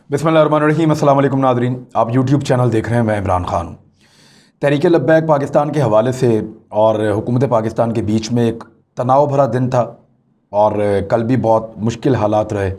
बिस्मिल्लाहिर्रहमानिर्रहीम। अस्सलाम वालेकुम नाज़रीन, आप यूट्यूब चैनल देख रहे हैं। मैं इमरान ख़ान हूँ। तहरीक लब्बैक पाकिस्तान के हवाले से और हुकूमत पाकिस्तान के बीच में एक तनाव भरा दिन था और कल भी बहुत मुश्किल हालात रहे।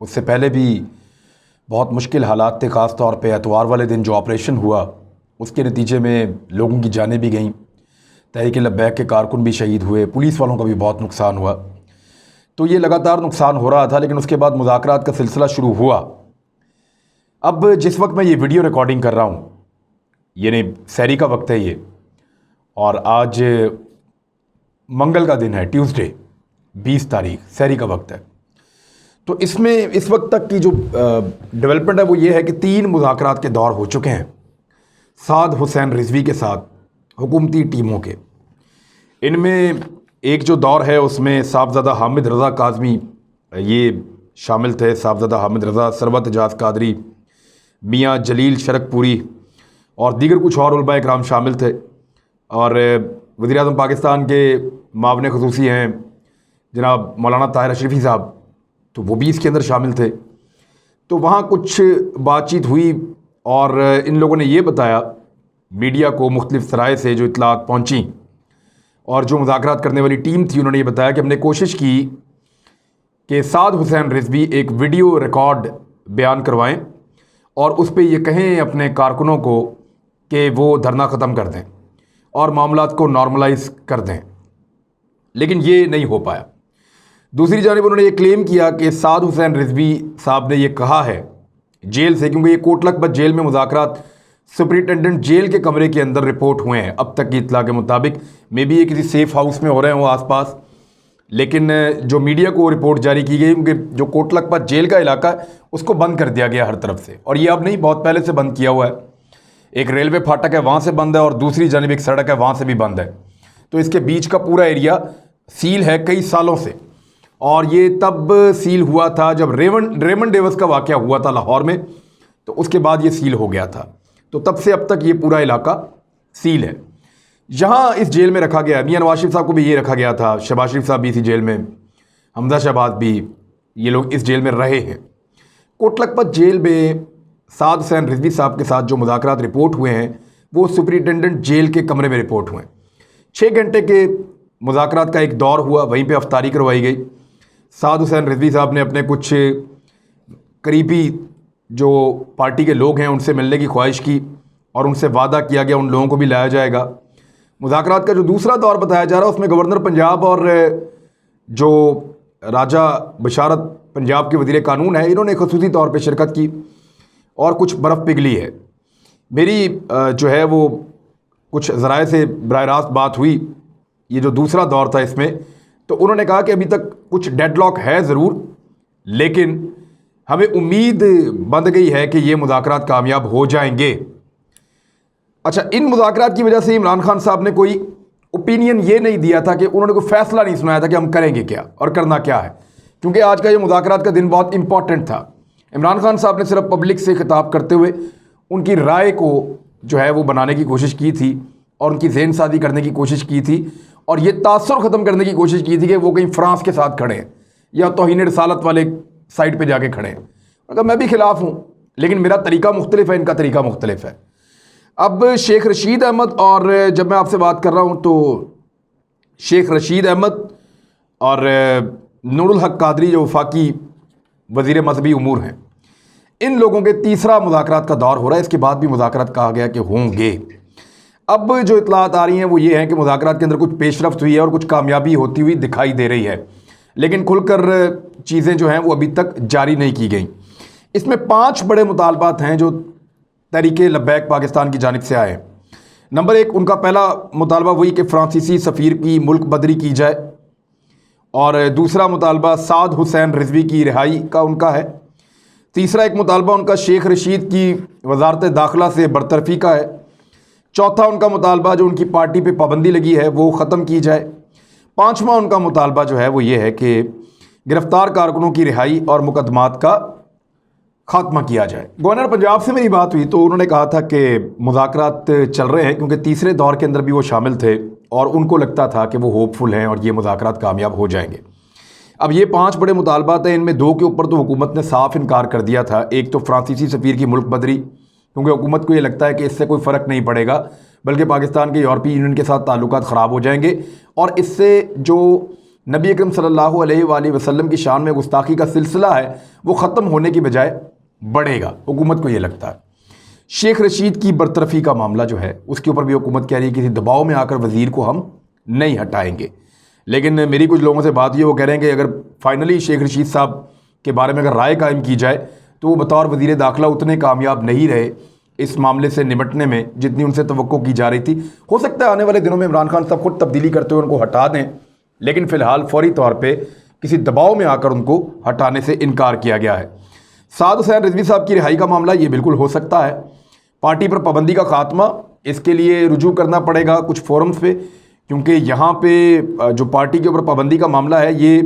उससे पहले भी बहुत मुश्किल हालात थे, ख़ास तौर पे एतवार वाले दिन जो ऑपरेशन हुआ उसके नतीजे में लोगों की जानें भी गईं, तहरीक लब्बैक के कारकुन भी शहीद हुए, पुलिस वालों का भी बहुत नुकसान हुआ। तो ये लगातार नुकसान हो रहा था, लेकिन उसके बाद मुज़ाकरात का सिलसिला शुरू हुआ। अब जिस वक्त मैं ये वीडियो रिकॉर्डिंग कर रहा हूँ, यानी सहरी का वक्त है ये, और आज मंगल का दिन है, ट्यूसडे 20 तारीख, सहरी का वक्त है। तो इसमें इस वक्त तक की जो डेवलपमेंट है वो ये है कि 3 मुज़ाकरात के दौर हो चुके हैं साद हुसैन रिजवी के साथ हुकूमती टीमों के। इनमें एक जो दौर है उसमें साहबज़ादा हामिद रज़ा काज़मी ये शामिल थे। साहबज़ादा हामिद रज़ा, सरवत एजाज़ कादरी, मियाँ जलील शरकपुरी और दीगर कुछ और उलमा इकराम शामिल थे। और वज़ीर-ए-आज़म पाकिस्तान के मावन ख़ुसूसी हैं जनाब मौलाना ताहिर अशरफी साहब, तो वो भी इसके अंदर शामिल थे। तो वहाँ कुछ बातचीत हुई और इन लोगों ने ये बताया मीडिया को, मुख्तलिफ़ सराय से जो इतलात पहुँची और जो मुज़ाकरात करने वाली टीम थी, उन्होंने ये बताया कि हमने कोशिश की कि साद हुसैन रिजवी एक वीडियो रिकॉर्ड बयान करवाएं और उस पर यह कहें अपने कारकुनों को कि वो धरना ख़त्म कर दें और मामलात को नॉर्मलाइज कर दें, लेकिन ये नहीं हो पाया। दूसरी जानिब उन्होंने ये क्लेम किया कि साद हुसैन रिजवी साहब ने ये कहा है जेल से, क्योंकि ये कोटलखपत जेल में मुज़ाकरात सुपरिटेंडेंट जेल के कमरे के अंदर रिपोर्ट हुए हैं अब तक की इत्तला के मुताबिक। मे बी ये किसी सेफ़ हाउस में हो रहे हों आसपास, लेकिन जो मीडिया को रिपोर्ट जारी की गई, क्योंकि जो कोटलखपत जेल का इलाका है उसको बंद कर दिया गया हर तरफ से, और ये अब नहीं, बहुत पहले से बंद किया हुआ है। एक रेलवे फाटक है वहाँ से बंद है और दूसरी जानिब एक सड़क है वहाँ से भी बंद है। तो इसके बीच का पूरा एरिया सील है कई सालों से, और ये तब सील हुआ था जब रेमंड डेविस का वाक़या हुआ था लाहौर में, तो उसके बाद ये सील हो गया था। तो तब से अब तक ये पूरा इलाका सील है। यहाँ इस जेल में रखा गया है, मियाँ नवाज शरीफ साहब को भी ये रखा गया था, शहबाज शरीफ साहब भी इसी जेल में, हमजा शहबाज भी, ये लोग इस जेल में रहे हैं। कोटलखपत जेल में साद हुसैन रिजवी साहब के साथ जो मुज़ाकरात रिपोर्ट हुए हैं वो सुपरिटेंडेंट जेल के कमरे में रिपोर्ट हुए। 6 घंटे के मुज़ाकरात का एक दौर हुआ, वहीं पे अफ्तारी करवाई गई। साद हुसैन रिजवी साहब ने अपने कुछ करीबी जो पार्टी के लोग हैं उनसे मिलने की ख्वाहिश की और उनसे वादा किया गया उन लोगों को भी लाया जाएगा। मुज़ाकरात का जो दूसरा दौर बताया जा रहा है उसमें गवर्नर पंजाब और जो राजा बशारत पंजाब के वज़ीर कानून है, इन्होंने ख़ुसूसी तौर पे शिरकत की और कुछ बर्फ़ पिघली है। मेरी जो है वो कुछ ज़राए से बराह रास्त बात हुई, ये जो दूसरा दौर था इसमें, तो उन्होंने कहा कि अभी तक कुछ डेडलॉक है ज़रूर, लेकिन हमें उम्मीद बंध गई है कि ये मुज़ाकरात कामयाब हो जाएंगे। अच्छा, इन मुज़ाकरात की वजह से इमरान खान साहब ने कोई ओपिनियन ये नहीं दिया था कि उन्होंने कोई फ़ैसला नहीं सुनाया था कि हम करेंगे क्या और करना क्या है, क्योंकि आज का ये मुज़ाकरात का दिन बहुत इंपॉर्टेंट था। इमरान खान साहब ने सिर्फ पब्लिक से खिताब करते हुए उनकी राय को जो है वो बनाने की कोशिश की थी और उनकी ज़हन साजी करने की कोशिश की थी और ये तासुर ख़त्म करने की कोशिश की थी कि वो कहीं फ्रांस के साथ खड़े हैं या तौहीन रिसालत वाले साइड पर जाके खड़े हैं। मतलब मैं भी खिलाफ हूँ, लेकिन मेरा तरीका मुख्तलिफ है, इनका तरीका मुख्तलिफ है। अब शेख रशीद अहमद, और जब मैं आपसे बात कर रहा हूँ तो शेख रशीद अहमद और नूरुल हक कादरी जो वफाकी वज़ीर मज़हबी उमूर हैं, इन लोगों के तीसरा मुज़ाकरात का दौर हो रहा है। इसके बाद भी मुज़ाकरात कहा गया कि होंगे। अब जो इतलात आ रही हैं वो ये हैं कि मुज़ाकरात के अंदर कुछ पेशरफ्त हुई है और कुछ कामयाबी होती हुई दिखाई दे रही है, लेकिन खुलकर चीज़ें जो हैं वो अभी तक जारी नहीं की गई। इसमें 5 बड़े मुतालबात हैं जो तहरीक लब्बैक पाकिस्तान की जानिब से आए। नंबर 1, उनका पहला मुतालबा वही कि फ़्रांसीसी सफ़ीर की मुल्क बदरी की जाए, और दूसरा मुतालबा साद हुसैन रिजवी की रिहाई का उनका है। तीसरा एक मुतालबा उनका शेख रशीद की वजारत दाखिला से बरतरफ़ी का है। चौथा उनका मुतालबा जो उनकी पार्टी पे पाबंदी लगी है वो ख़त्म की जाए। 5वां उनका मुतालबा जो है वो ये है कि गिरफ़्तार कारकुनों की रिहाई और मुकदमात का खात्मा किया जाए। गवर्नर पंजाब से मेरी बात हुई तो उन्होंने कहा था कि मुज़ाकरात चल रहे हैं, क्योंकि तीसरे दौर के अंदर भी वो शामिल थे और उनको लगता था कि वो होपफुल हैं और ये मुज़ाकरात कामयाब हो जाएंगे। अब ये 5 बड़े मुतालबात हैं, इनमें 2 के ऊपर तो हुकूमत ने साफ इनकार कर दिया था। एक तो फ्रांसीसी सफ़ीर की मुल्क बदरी, क्योंकि हुकूमत को ये लगता है कि इससे कोई फ़र्क नहीं पड़ेगा, बल्कि पाकिस्तान के यूरोपीय यूनियन के साथ ताल्लुकात ख़राब हो जाएंगे और इससे जो नबी अकरम सल्लल्लाहु अलैहि वसल्लम की शान में गुस्ताखी का सिलसिला है वो ख़त्म होने की बजाय बढ़ेगा, हुकूमत को ये लगता है। शेख रशीद की बरतरफ़ी का मामला जो है उसके ऊपर भी हुकूमत कह रही है किसी दबाव में आकर वज़ीर को हम नहीं हटाएंगे। लेकिन मेरी कुछ लोगों से बात हुई, वो कह रहे हैं कि अगर फाइनली शेख रशीद साहब के बारे में अगर राय कायम की जाए तो वो बतौर वज़ीर दाखिला उतने कामयाब नहीं रहे इस मामले से निपटने में जितनी उनसे तवक्को की जा रही थी। हो सकता है आने वाले दिनों में इमरान खान साहब खुद तब्दीली करते हुए उनको हटा दें, लेकिन फ़िलहाल फौरी तौर पर किसी दबाव में आकर उनको हटाने से इनकार किया गया है। साद हुसैन रिजवी साहब की रिहाई का मामला ये बिल्कुल हो सकता है। पार्टी पर पाबंदी का खात्मा, इसके लिए रुजू करना पड़ेगा कुछ फोरम्स पे, क्योंकि यहाँ पे जो पार्टी के ऊपर पाबंदी का मामला है ये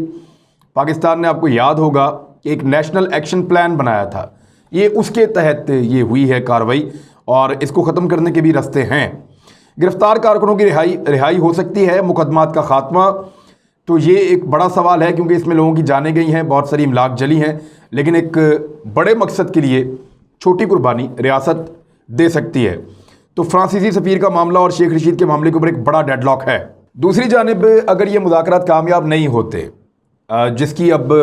पाकिस्तान ने, आपको याद होगा कि एक नेशनल एक्शन प्लान बनाया था, ये उसके तहत ये हुई है कार्रवाई और इसको ख़त्म करने के भी रास्ते हैं। गिरफ्तार कारकुनों की रिहाई हो सकती है। मुकदमात का खात्मा तो ये एक बड़ा सवाल है, क्योंकि इसमें लोगों की जानें गई हैं, बहुत सारी इमलाक जली हैं, लेकिन एक बड़े मकसद के लिए छोटी कुर्बानी रियासत दे सकती है। तो फ्रांसीसी सफ़ीर का मामला और शेख रशीद के मामले के ऊपर एक बड़ा डेडलॉक है। दूसरी जानिब अगर ये मुज़ाकरात कामयाब नहीं होते, जिसकी अब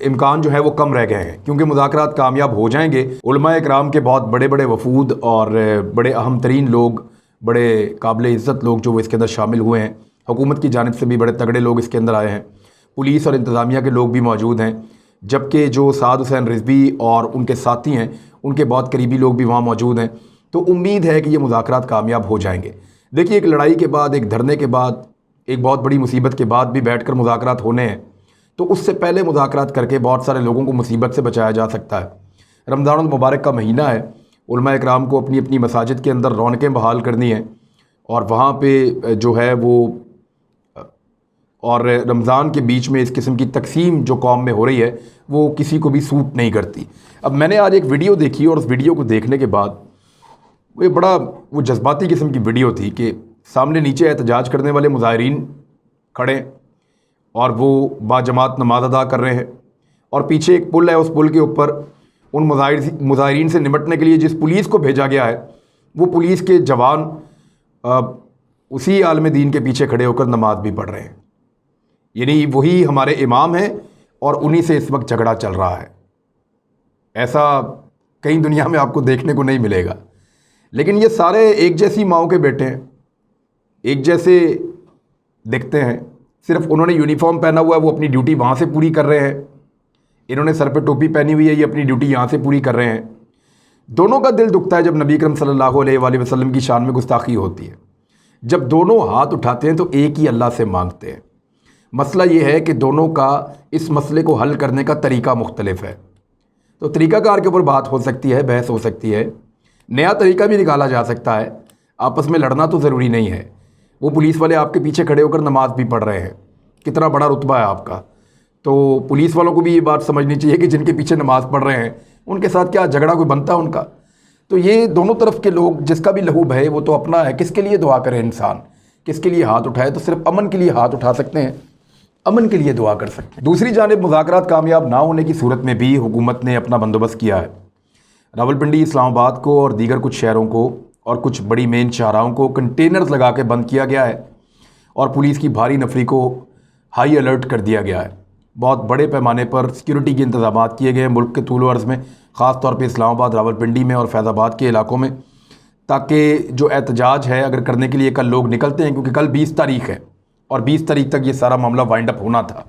इम्कान जो है वो कम रह गए हैं, क्योंकि मुज़ाकरात कामयाब हो जाएंगे, उलमा इकराम के बहुत बड़े बड़े वफूद और बड़े अहम तरीन लोग, बड़े काबिल इज़्ज़त लोग जो वो इसके अंदर शामिल हुए हैं, हुकूमत की जानिब से भी बड़े तगड़े लोग इसके अंदर आए हैं, पुलिस और इंतज़ामिया के लोग भी मौजूद हैं, जबकि जो साद हुसैन रिजवी और उनके साथी हैं उनके बहुत करीबी लोग भी वहाँ मौजूद हैं। तो उम्मीद है कि ये मुज़ाकरात कामयाब हो जाएंगे। देखिए, एक लड़ाई के बाद, एक धरने के बाद, एक बहुत बड़ी मुसीबत के बाद भी बैठकर मुज़ाकरात होने हैं, तो उससे पहले मुज़ाकरात करके बहुत सारे लोगों को मुसीबत से बचाया जा सकता है। रमज़ान मुबारक का महीना है, उलमा इकराम को अपनी अपनी मसाजिद के अंदर रौनकें बहाल करनी है और वहाँ पे जो है वो, और रमज़ान के बीच में इस किस्म की तकसीम जो कौम में हो रही है वो किसी को भी सूट नहीं करती। अब मैंने आज एक वीडियो देखी और उस वीडियो को देखने के बाद वो बड़ा वो जज्बाती किस्म की वीडियो थी कि सामने नीचे एहतजाज करने वाले मुज़ाहिरीन खड़े और वो बाजमात नमाज अदा कर रहे हैं और पीछे एक पुल है, उस पुल के ऊपर उन मुज़ाहिरीन से निपटने के लिए जिस पुलिस को भेजा गया है वो पुलिस के जवान उसी आलम दीन के पीछे खड़े होकर नमाज भी पढ़ रहे हैं। यानी वही हमारे इमाम हैं और उन्हीं से इस वक्त झगड़ा चल रहा है। ऐसा कहीं दुनिया में आपको देखने को नहीं मिलेगा। लेकिन ये सारे एक जैसी माओ के बेटे हैं, एक जैसे दिखते हैं, सिर्फ उन्होंने यूनिफॉर्म पहना हुआ है, वो अपनी ड्यूटी वहाँ से पूरी कर रहे हैं, इन्होंने सर पे टोपी पहनी हुई है, ये अपनी ड्यूटी यहाँ से पूरी कर रहे हैं। दोनों का दिल दुखता है जब नबी अकरम सल्लल्लाहु अलैहि वसल्लम की शान में गुस्ताखी होती है। जब दोनों हाथ उठाते हैं तो एक ही अल्लाह से मांगते हैं। मसला ये है कि दोनों का इस मसले को हल करने का तरीका मुख्तलिफ है, तो तरीक़ाकार के ऊपर बात हो सकती है, बहस हो सकती है, नया तरीका भी निकाला जा सकता है। आपस में लड़ना तो ज़रूरी नहीं है। वो पुलिस वाले आपके पीछे खड़े होकर नमाज भी पढ़ रहे हैं, कितना बड़ा रुतबा है आपका। तो पुलिस वालों को भी ये बात समझनी चाहिए कि जिनके पीछे नमाज पढ़ रहे हैं उनके साथ क्या झगड़ा कोई बनता है उनका। तो ये दोनों तरफ के लोग, जिसका भी लहू बहे वो तो अपना है। किसके लिए दुआ करे इंसान, किसके लिए हाथ उठाए? तो सिर्फ अमन के लिए हाथ उठा सकते हैं, अमन के लिए दुआ कर सकते हैं। दूसरी जानिब मुज़ाकरात कामयाब ना होने की सूरत में भी हुकूमत ने अपना बंदोबस्त किया है। रावलपिंडी, इस्लामाबाद को और दीगर कुछ शहरों को और कुछ बड़ी मेन शाहराहों को कंटेनर्स लगा के बंद किया गया है और पुलिस की भारी नफरी को हाई अलर्ट कर दिया गया है। बहुत बड़े पैमाने पर सिक्योरिटी के इंतजाम किए गए हैं मुल्क के तूल व अर्ज़ में, ख़ास तौर पे इस्लामाबाद, रावलपिंडी में और फैज़ाबाद के इलाकों में, ताकि जो एहतजाज है अगर करने के लिए कल लोग निकलते हैं, क्योंकि कल 20 तारीख है और 20 तारीख तक ये सारा मामला वाइंड अप होना था।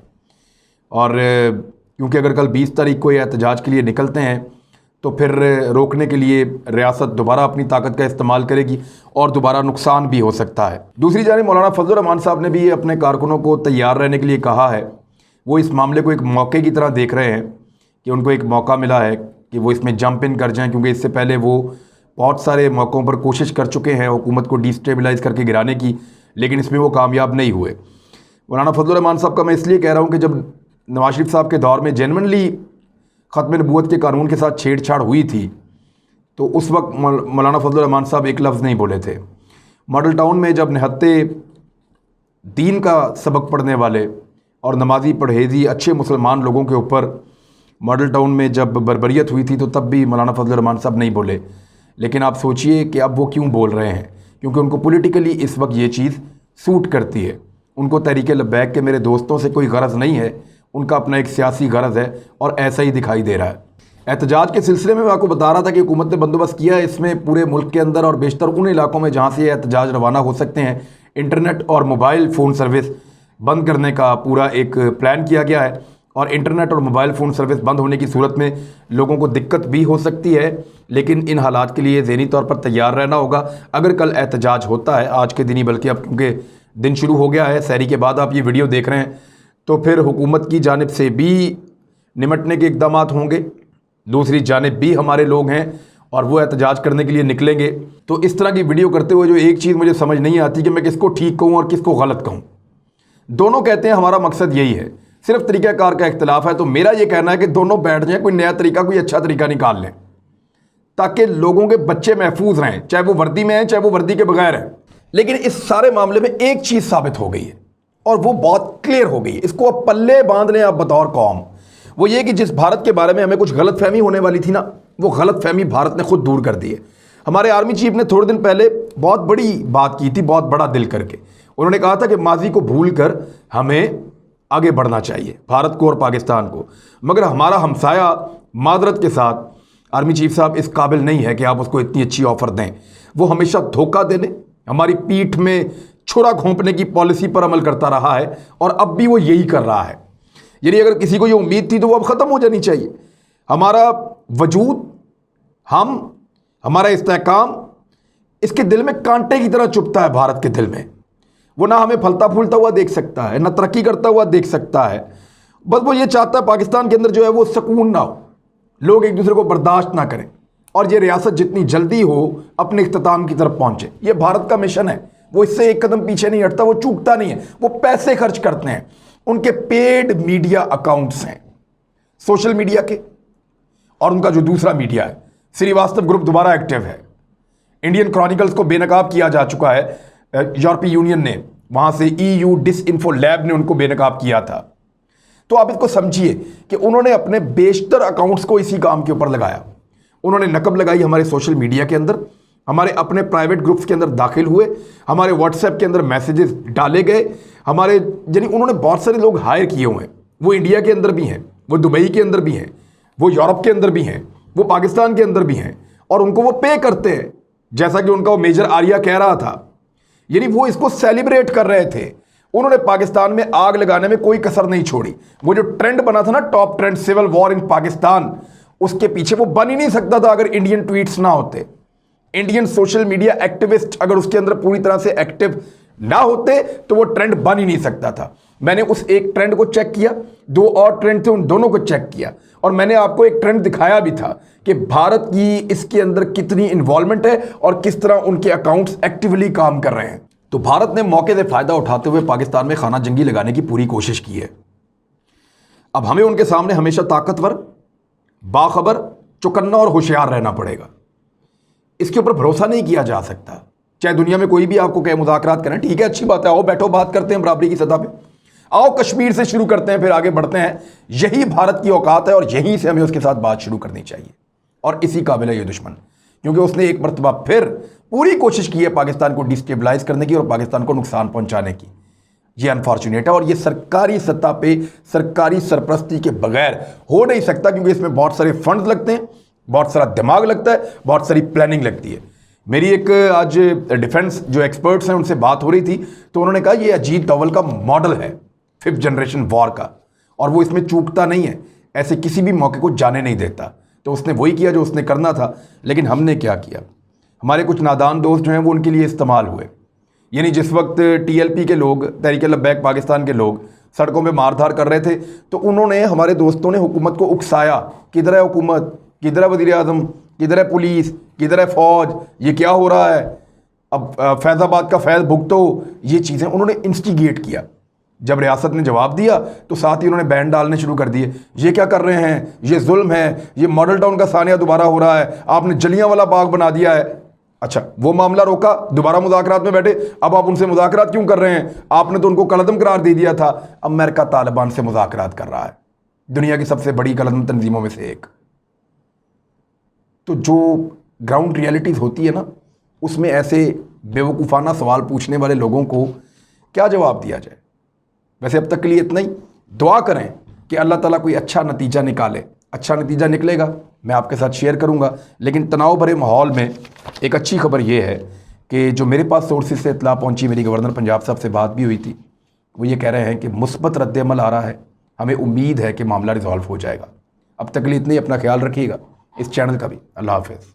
और क्योंकि अगर कल 20 तारीख को ये एहतजाज के लिए निकलते हैं तो फिर रोकने के लिए रियासत दोबारा अपनी ताकत का इस्तेमाल करेगी और दोबारा नुकसान भी हो सकता है। दूसरी जानिब मौलाना फजलुर रहमान साहब ने भी अपने कारकुनों को तैयार रहने के लिए कहा है। वो इस मामले को एक मौके की तरह देख रहे हैं कि उनको एक मौका मिला है कि वो इसमें जंप इन कर जाएं, क्योंकि इससे पहले वो बहुत सारे मौक़ों पर कोशिश कर चुके हैं हुकूमत को डिस्टेबलाइज़ करके गिराने की, लेकिन इसमें वो कामयाब नहीं हुए। मौलाना फजलुर रहमान साहब का मैं इसलिए कह रहा हूँ कि जब नवाज शरीफ साहब के दौर में जेन्युइनली ख़त्म नबूवत के कानून के साथ छेड़छाड़ हुई थी, तो उस वक्त मौलाना फजलुर रहमान साहब एक लफ्ज़ नहीं बोले थे। मॉडल टाउन में जब निहत्ते दीन का सबक पढ़ने वाले और नमाजी परहेज़ी अच्छे मुसलमान लोगों के ऊपर मॉडल टाउन में जब बर्बरियत हुई थी तो तब भी मौलाना फजल रहमान साहब नहीं बोले। लेकिन आप सोचिए कि अब वो क्यों बोल रहे हैं, क्योंकि उनको पॉलिटिकली इस वक्त ये चीज़ सूट करती है। उनको तहरीक लब्बैक के मेरे दोस्तों से कोई गरज नहीं है, उनका अपना एक सियासी गरज है और ऐसा ही दिखाई दे रहा है। एहतजाज के सिलसिले में मैं आपको बता रहा था कि हुकूमत ने बंदोबस्त किया है इसमें पूरे मुल्क के अंदर और बेशतर उन इलाकों में जहाँ से एहतजाज रवाना हो सकते हैं। इंटरनेट और मोबाइल फ़ोन सर्विस बंद करने का पूरा एक प्लान किया गया है और इंटरनेट और मोबाइल फ़ोन सर्विस बंद होने की सूरत में लोगों को दिक्कत भी हो सकती है, लेकिन इन हालात के लिए ज़हनी तौर पर तैयार रहना होगा। अगर कल एहतजाज होता है, आज के दिन ही बल्कि अब क्योंकि दिन शुरू हो गया है, सहरी के बाद आप ये वीडियो देख रहे हैं, तो फिर हुकूमत की जानिब से भी निमटने के इक़दाम होंगे, दूसरी जानिब भी हमारे लोग हैं और वो एहतजाज करने के लिए निकलेंगे। तो इस तरह की वीडियो करते हुए जो एक चीज़ मुझे समझ नहीं आती कि मैं किसको ठीक कहूँ और किसको गलत कहूँ। दोनों कहते हैं हमारा मकसद यही है, सिर्फ तरीक़ाकार का इख्तिलाफ है। तो मेरा ये कहना है कि दोनों बैठ जाएं, कोई नया तरीका, कोई अच्छा तरीका निकाल लें ताकि लोगों के बच्चे महफूज रहें, चाहे वो वर्दी में हैं चाहे वो वर्दी के बगैर हैं। लेकिन इस सारे मामले में एक चीज़ साबित हो गई है और वो बहुत क्लियर हो गई है, इसको अब पल्ले बांध लें आप बतौर कौम। वो ये कि जिस भारत के बारे में हमें कुछ गलत फहमी होने वाली थी ना, वो गलत फहमी भारत ने खुद दूर कर दी है। हमारे आर्मी चीफ ने थोड़े दिन पहले बहुत बड़ी बात की थी, बहुत बड़ा दिल करके। उन्होंने कहा था कि माजी को भूल कर हमें आगे बढ़ना चाहिए, भारत को और पाकिस्तान को। मगर हमारा हमसाया मादरत के साथ आर्मी चीफ साहब इस काबिल नहीं है कि आप उसको इतनी अच्छी ऑफ़र दें। वो हमेशा धोखा देने, हमारी पीठ में छुरा घोंपने की पॉलिसी पर अमल करता रहा है और अब भी वो यही कर रहा है। यानी अगर किसी को ये उम्मीद थी तो वो अब ख़त्म हो जानी चाहिए। हमारा वजूद, हमारा इस्तेहकाम इसके दिल में कांटे की तरह चुभता है। भारत के दिल में वो ना हमें फलता फूलता हुआ देख सकता है, ना तरक्की करता हुआ देख सकता है। बस वो ये चाहता है पाकिस्तान के अंदर जो है वो सुकून ना हो, लोग एक दूसरे को बर्दाश्त ना करें और ये रियासत जितनी जल्दी हो अपने इख्तिताम की तरफ पहुंचे। ये भारत का मिशन है, वो इससे एक कदम पीछे नहीं हटता, वो चूकता नहीं है। वो पैसे खर्च करते हैं, उनके पेड मीडिया अकाउंट्स हैं सोशल मीडिया के, और उनका जो दूसरा मीडिया है श्रीवास्तव ग्रुप दोबारा एक्टिव है। इंडियन क्रॉनिकल्स को बेनकाब किया जा चुका है, यूरोपीय यूनियन ने, वहां से EU डिसइंफो लैब ने उनको बेनकाब किया था। तो आप इसको समझिए कि उन्होंने अपने बेशतर अकाउंट्स को इसी काम के ऊपर लगाया। उन्होंने नकब लगाई हमारे सोशल मीडिया के अंदर, हमारे अपने प्राइवेट ग्रुप्स के अंदर दाखिल हुए, हमारे व्हाट्सएप के अंदर मैसेजेस डाले गए, हमारे यानी उन्होंने बहुत सारे लोग हायर किए हुए हैं। वो इंडिया के अंदर भी हैं, वो दुबई के अंदर भी हैं, वो यूरोप के अंदर भी हैं, वो पाकिस्तान के अंदर भी हैं और उनको वो पे करते हैं, जैसा कि उनका वो मेजर आर्या कह रहा था। यानी वो इसको सेलिब्रेट कर रहे थे। उन्होंने पाकिस्तान में आग लगाने में कोई कसर नहीं छोड़ी। वो जो ट्रेंड बना था ना, top trend civil war in Pakistan, उसके पीछे वो बन ही नहीं सकता था अगर इंडियन ट्वीट्स ना होते, इंडियन सोशल मीडिया एक्टिविस्ट अगर उसके अंदर पूरी तरह से एक्टिव ना होते तो वो ट्रेंड बन ही नहीं सकता था। मैंने उस एक ट्रेंड को चेक किया, दो और ट्रेंड थे उन दोनों को चेक किया और मैंने आपको एक ट्रेंड दिखाया भी था कि भारत की इसके अंदर कितनी इन्वॉल्वमेंट है और किस तरह उनके अकाउंट्स एक्टिवली काम कर रहे हैं। तो भारत ने मौके से फ़ायदा उठाते हुए पाकिस्तान में खाना जंगी लगाने की पूरी कोशिश की है। अब हमें उनके सामने हमेशा ताकतवर, बाखबर, चौकन्ना और होशियार रहना पड़ेगा। इसके ऊपर भरोसा नहीं किया जा सकता। चाहे दुनिया में कोई भी आपको कहे मुज़ाकरात करें, ठीक है, अच्छी बात है, आओ बैठो बात करते हैं बराबरी की सतह पे, आओ कश्मीर से शुरू करते हैं फिर आगे बढ़ते हैं। यही भारत की औकात है और यहीं से हमें उसके साथ बात शुरू करनी चाहिए। और इसी काबिल है ये दुश्मन, क्योंकि उसने एक मरतबा फिर पूरी कोशिश की है पाकिस्तान को डिस्टेबलाइज करने की और पाकिस्तान को नुकसान पहुंचाने की। ये अनफॉर्चुनेट है और ये सरकारी सतह पे सरकारी सरपरस्ती के बगैर हो नहीं सकता, क्योंकि इसमें बहुत सारे फंड्स लगते हैं, बहुत सारा दिमाग लगता है, बहुत सारी प्लानिंग लगती है। मेरी एक आज डिफेंस जो एक्सपर्ट्स हैं उनसे बात हो रही थी तो उन्होंने कहा ये अजीत डोवल का मॉडल है 5th जनरेशन वॉर का, और वो इसमें चूकता नहीं है, ऐसे किसी भी मौके को जाने नहीं देता। तो उसने वही किया जो उसने करना था। लेकिन हमने क्या किया, हमारे कुछ नादान दोस्त जो हैं वो उनके लिए इस्तेमाल हुए। यानी जिस वक्त TLP के लोग, तहरीक लब्बैक पाकिस्तान के लोग सड़कों में मारधार कर रहे थे तो उन्होंने, हमारे दोस्तों ने हुकूमत को उकसाया, किधर है हुकूमत, किधर है वज़ीर आज़म, किधर है पुलिस, किधर है फ़ौज, ये क्या हो रहा है, अब फैज़ाबाद का फैज़ भुगतो, ये चीज़ें उन्होंने इंस्टिगेट किया। जब रियासत ने जवाब दिया तो साथ ही उन्होंने बैन डालने शुरू कर दिए, ये क्या कर रहे हैं, ये जुल्म है, ये मॉडल टाउन का सानिया दोबारा हो रहा है, आपने जलियांवाला बाग बना दिया है। अच्छा, वो मामला रोका, दोबारा मुज़ाकरात में बैठे, अब आप उनसे मुज़ाकरात क्यों कर रहे हैं? आपने तो उनको कलअदम करार दे दिया था। अमेरिका तालिबान से मुज़ाकरात कर रहा है, दुनिया की सबसे बड़ी कलअदम तंजीमों में से एक। तो जो ग्राउंड रियलिटीज़ होती है ना, उसमें ऐसे बेवकूफ़ाना सवाल पूछने वाले लोगों को क्या जवाब दिया जाए। वैसे अब तक के लिए इतना ही। दुआ करें कि अल्लाह ताला कोई अच्छा नतीजा निकाले। अच्छा नतीजा निकलेगा मैं आपके साथ शेयर करूंगा। लेकिन तनाव भरे माहौल में एक अच्छी खबर यह है कि जो मेरे पास सोर्सेज से इत्तला पहुंची, मेरी गवर्नर पंजाब साहब से बात भी हुई थी, वो ये कह रहे हैं कि मुस्बत रद्द-ए-अमल आ रहा है, हमें उम्मीद है कि मामला रिजॉल्व हो जाएगा। अब तक के लिए इतना ही। अपना ख्याल रखिएगा, इस चैनल का भी। अल्लाह हाफ़िज़।